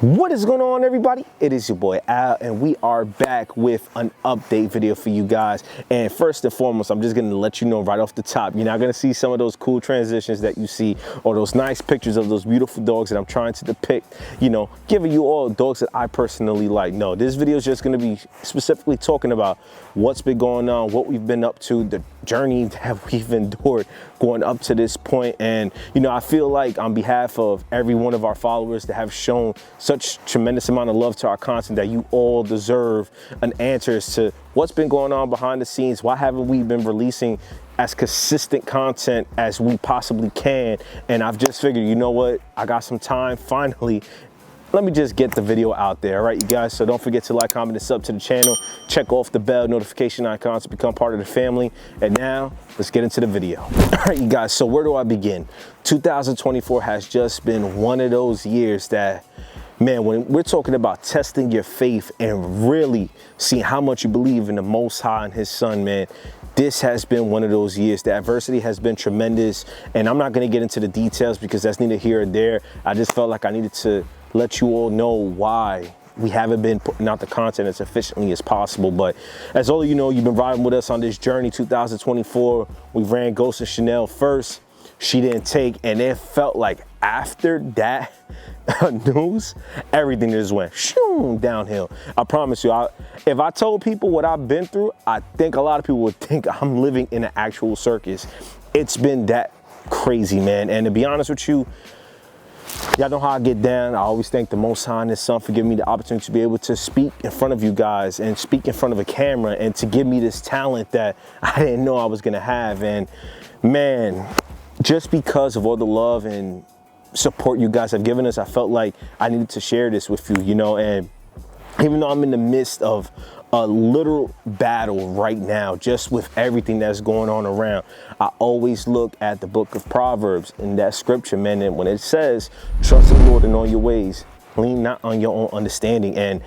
What is going on, everybody? It is your boy Al, and we are back with an update video for you guys. And first and foremost, I'm just gonna let you know right off the top, you're not gonna see some of those cool transitions that you see or those nice pictures of those beautiful dogs that I'm trying to depict, you know, giving you all dogs that I personally like. No, this video is just gonna be specifically talking about what's been going on, what we've been up to, the journey that we've endured going up to this point. And you know, I feel like on behalf of every one of our followers that have shown such tremendous amount of love to our content, that you all deserve an answer as to what's been going on behind the scenes. Why haven't we been releasing as consistent content as we possibly can? And I've just figured, you know what, I got some time finally. Let me just get the video out there, all right, you guys? So don't forget to like, comment, and sub to the channel. Check off the bell notification icons to become part of the family. And now, let's get into the video. All right, you guys, so where do I begin? 2024 has just been one of those years that, man, when we're talking about testing your faith and really seeing how much you believe in the Most High and His Son, man, this has been one of those years. The adversity has been tremendous, and I'm not going to get into the details because that's neither here or there. I just felt like I needed to let you all know why we haven't been putting out the content as efficiently as possible. But as all of you know, you've been riding with us on this journey. 2024, we ran Ghost and Chanel first. She didn't take, and it felt like after that news, everything just went downhill. I promise you, if I told people what I've been through, I think a lot of people would think I'm living in an actual circus. It's been that crazy, man. And to be honest with you, y'all know how I get down. I always thank the Most High and His Son for giving me the opportunity to be able to speak in front of you guys and speak in front of a camera, and to give me this talent that I didn't know I was gonna have. And man, just because of all the love and support you guys have given us, I felt like I needed to share this with you, you know. And even though I'm in the midst of a literal battle right now, just with everything that's going on around, I always look at the book of Proverbs in that scripture, man. And when it says, trust in the Lord in all your ways, lean not on your own understanding. And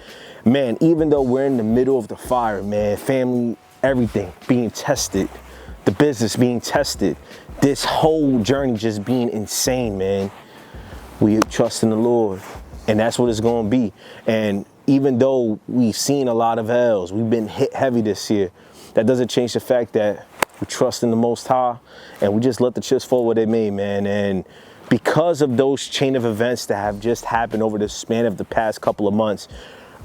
man, even though we're in the middle of the fire, man, family, everything being tested, the business being tested, this whole journey just being insane, man, we trust in the Lord, and that's what it's going to be. And even though we've seen a lot of L's, we've been hit heavy this year, that doesn't change the fact that we trust in the Most High, and we just let the chips fall where they may, man. And because of those chain of events that have just happened over the span of the past couple of months,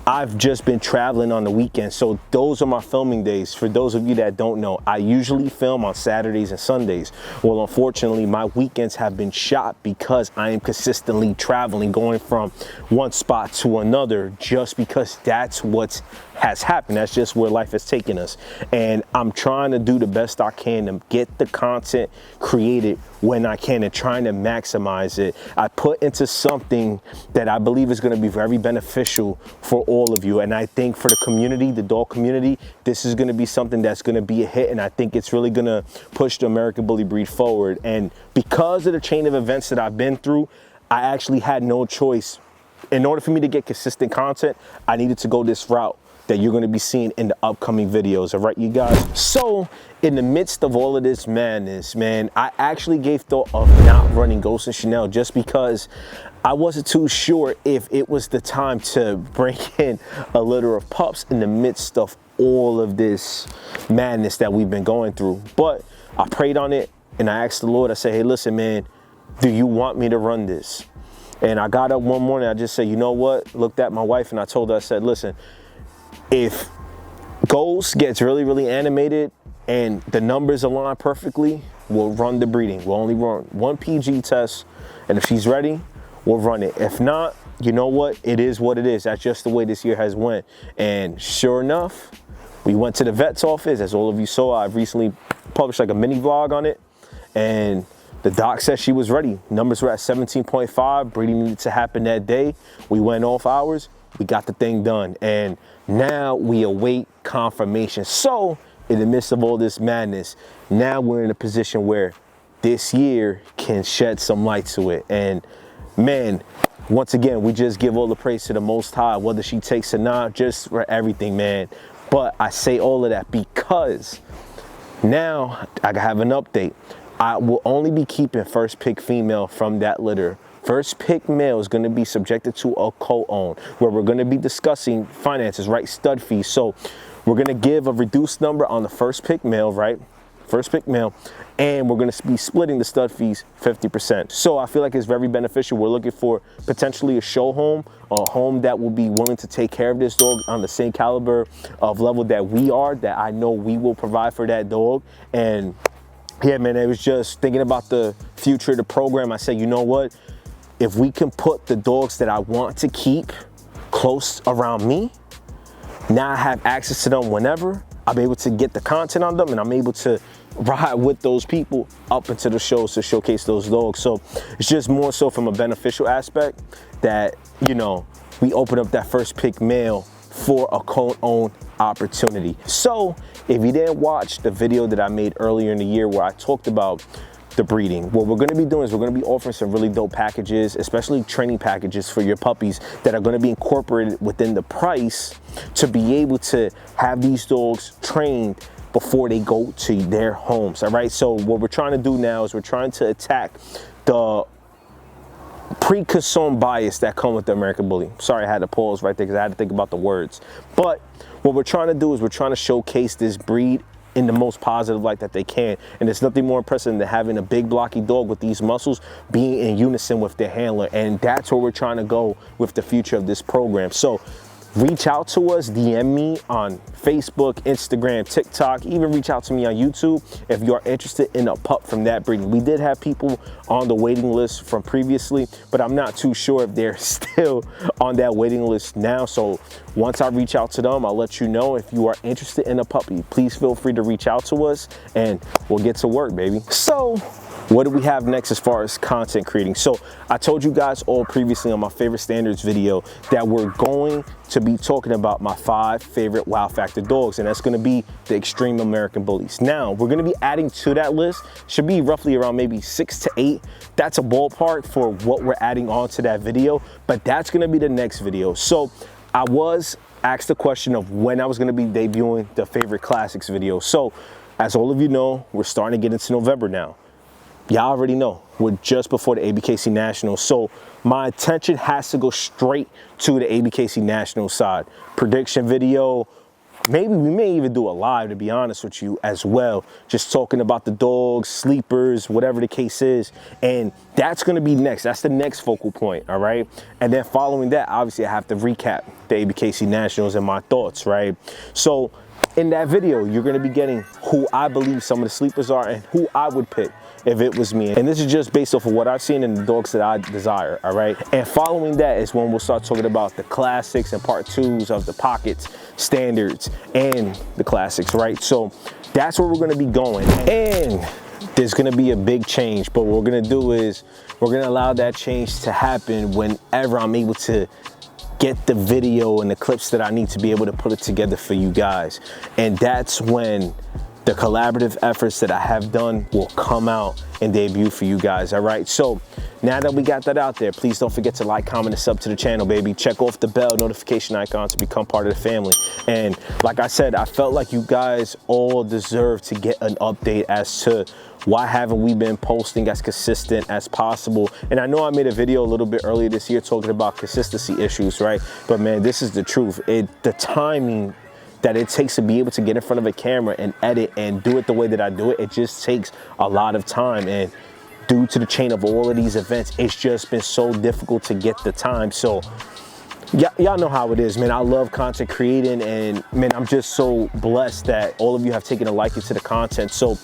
I've just been traveling on the weekends. So those are my filming days. For those of you that don't know, I usually film on Saturdays and Sundays. Well, unfortunately, my weekends have been shot because I am consistently traveling, going from one spot to another, just because that's what has happened. That's just where life has taken us. And I'm trying to do the best I can to get the content created when I can, and trying to maximize it. I put into something that I believe is going to be very beneficial for all of you. And I think for the community, the dog community, this is going to be something that's going to be a hit. And I think it's really going to push the American Bully breed forward. And because of the chain of events that I've been through, I actually had no choice. In order for me to get consistent content, I needed to go this route that you're going to be seeing in the upcoming videos. All right, you guys. So in the midst of all of this madness, man, I actually gave thought of not running Ghost and Chanel, just because I wasn't too sure if it was the time to bring in a litter of pups in the midst of all of this madness that we've been going through. But I prayed on it, and I asked the Lord, I said, hey, listen, man, do you want me to run this? And I got up one morning, I just said, you know what? Looked at my wife and I told her, I said, listen, if Ghost gets really, really animated and the numbers align perfectly, we'll run the breeding. We'll only run one PG test, and if she's ready, we'll run it. If not, you know what? It is what it is. That's just the way this year has went. And sure enough, we went to the vet's office. As all of you saw, I've recently published like a mini vlog on it, and the doc said she was ready. Numbers were at 17.5. Breeding needed to happen that day. We went off hours. We got the thing done, and now we await confirmation. So in the midst of all this madness, now we're in a position where this year can shed some light to it. And man, once again, we just give all the praise to the Most High, whether she takes or not, just for everything, man. But I say all of that because now I have an update. I will only be keeping first pick female from that litter first pick male is going to be subjected to a co-own, where we're going to be discussing finances, right? Stud fees. So we're going to give a reduced number on the first pick male, right? First pick male, and we're going to be splitting the stud fees 50%. So I feel like it's very beneficial. We're looking for potentially a show home, a home that will be willing to take care of this dog on the same caliber of level that we are, that I know we will provide for that dog. And yeah, man, it was just thinking about the future of the program. I said, you know what? If we can put the dogs that I want to keep close around me, now I have access to them whenever. I'm able to get the content on them, and I'm able to ride with those people up into the shows to showcase those dogs. So it's just more so from a beneficial aspect that, you know, we open up that first pick male for a co-owned opportunity. So if you didn't watch the video that I made earlier in the year where I talked about the breeding, what we're going to be doing is we're going to be offering some really dope packages, especially training packages for your puppies that are going to be incorporated within the price to be able to have these dogs trained before they go to their homes. All right, so what we're trying to do now is we're trying to attack the preconceived bias that come with the American Bully. Sorry, I had to pause right there because I had to think about the words. But what we're trying to do is we're trying to showcase this breed in the most positive light that they can. And there's nothing more impressive than having a big blocky dog with these muscles being in unison with their handler. And that's where we're trying to go with the future of this program. So reach out to us, DM me on Facebook, Instagram, TikTok, even reach out to me on YouTube if you are interested in a pup from that breed. We did have people on the waiting list from previously, but I'm not too sure if they're still on that waiting list now. So once I reach out to them, I'll let you know. If you are interested in a puppy, please feel free to reach out to us and we'll get to work, baby. So what do we have next as far as content creating? So I told you guys all previously on my favorite standards video that we're going to be talking about my 5 favorite wow factor dogs, and that's going to be the extreme American Bullies. Now we're going to be adding to that list, should be roughly around maybe 6 to 8. That's a ballpark for what we're adding on to that video, but that's going to be the next video. So I was asked the question of when I was going to be debuting the favorite classics video. So as all of you know, we're starting to get into November now. Y'all already know we're just before the ABKC Nationals, so my attention has to go straight to the ABKC Nationals side. Prediction video, maybe we may even do a live, to be honest with you, as well, just talking about the dogs, sleepers, whatever the case is. And that's going to be next. That's the next focal point. All right, and then following that, obviously I have to recap the ABKC Nationals and my thoughts, right? So in that video, you're going to be getting who I believe some of the sleepers are and who I would pick if it was me. And this is just based off of what I've seen in the dogs that I desire, all right? And following that is when we'll start talking about the classics and part 2s of the pockets, standards, and the classics, right? So that's where we're gonna be going. And there's gonna be a big change, but what we're gonna do is we're gonna allow that change to happen whenever I'm able to get the video and the clips that I need to be able to put it together for you guys. And that's when the collaborative efforts that I have done will come out and debut for you guys, all right? So now that we got that out there, please don't forget to like, comment, and sub to the channel, baby. Check off the bell notification icon to become part of the family. And like I said, I felt like you guys all deserve to get an update as to why haven't we been posting as consistent as possible. And I know I made a video a little bit earlier this year talking about consistency issues, right? But man, this is the truth. The timing that it takes to be able to get in front of a camera and edit and do it the way that I do it, it just takes a lot of time. And due to the chain of all of these events, it's just been so difficult to get the time. So y'all know how it is, man. I love content creating, and man, I'm just so blessed that all of you have taken a liking to the content. So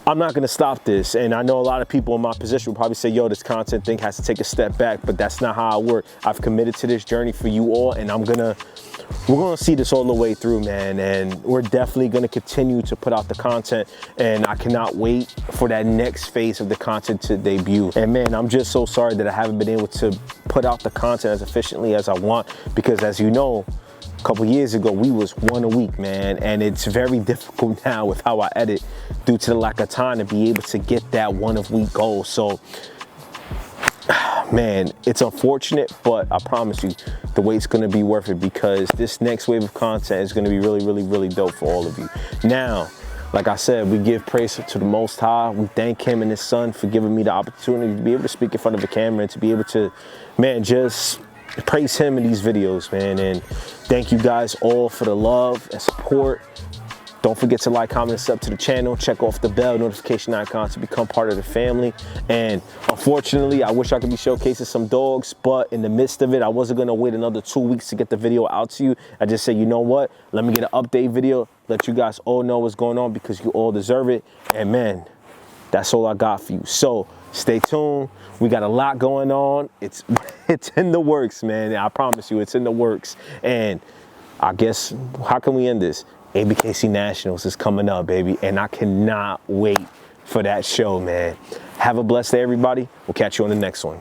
I'm not gonna stop this. And I know a lot of people in my position will probably say, yo, this content thing has to take a step back, but that's not how I work. I've committed to this journey for you all, and we're gonna see this all the way through, man. And we're definitely gonna continue to put out the content, and I cannot wait for that next phase of the content to debut. And man, I'm just so sorry that I haven't been able to put out the content as efficiently as I want, because as you know, a couple years ago, we was 1 a week, man. And it's very difficult now with how I edit due to the lack of time to be able to get that 1 a week goal. So man, it's unfortunate, but I promise you the wait's gonna be worth it, because this next wave of content is gonna be really, really, really dope for all of you. Now, like I said, we give praise to the Most High. We thank him and his son for giving me the opportunity to be able to speak in front of the camera and to be able to, man, just praise him in these videos, man. And thank you guys all for the love and support. Don't forget to like, comment, and sub to the channel. Check off the bell notification icon to become part of the family. And unfortunately, I wish I could be showcasing some dogs, but in the midst of it, I wasn't gonna wait another 2 weeks to get the video out to you. I just said, you know what? Let me get an update video, let you guys all know what's going on because you all deserve it. And man, that's all I got for you. So stay tuned. We got a lot going on. It's in the works, man. I promise you, it's in the works. And I guess, how can we end this? ABKC Nationals is coming up, baby, and I cannot wait for that show, man. Have a blessed day, everybody. We'll catch you on the next one.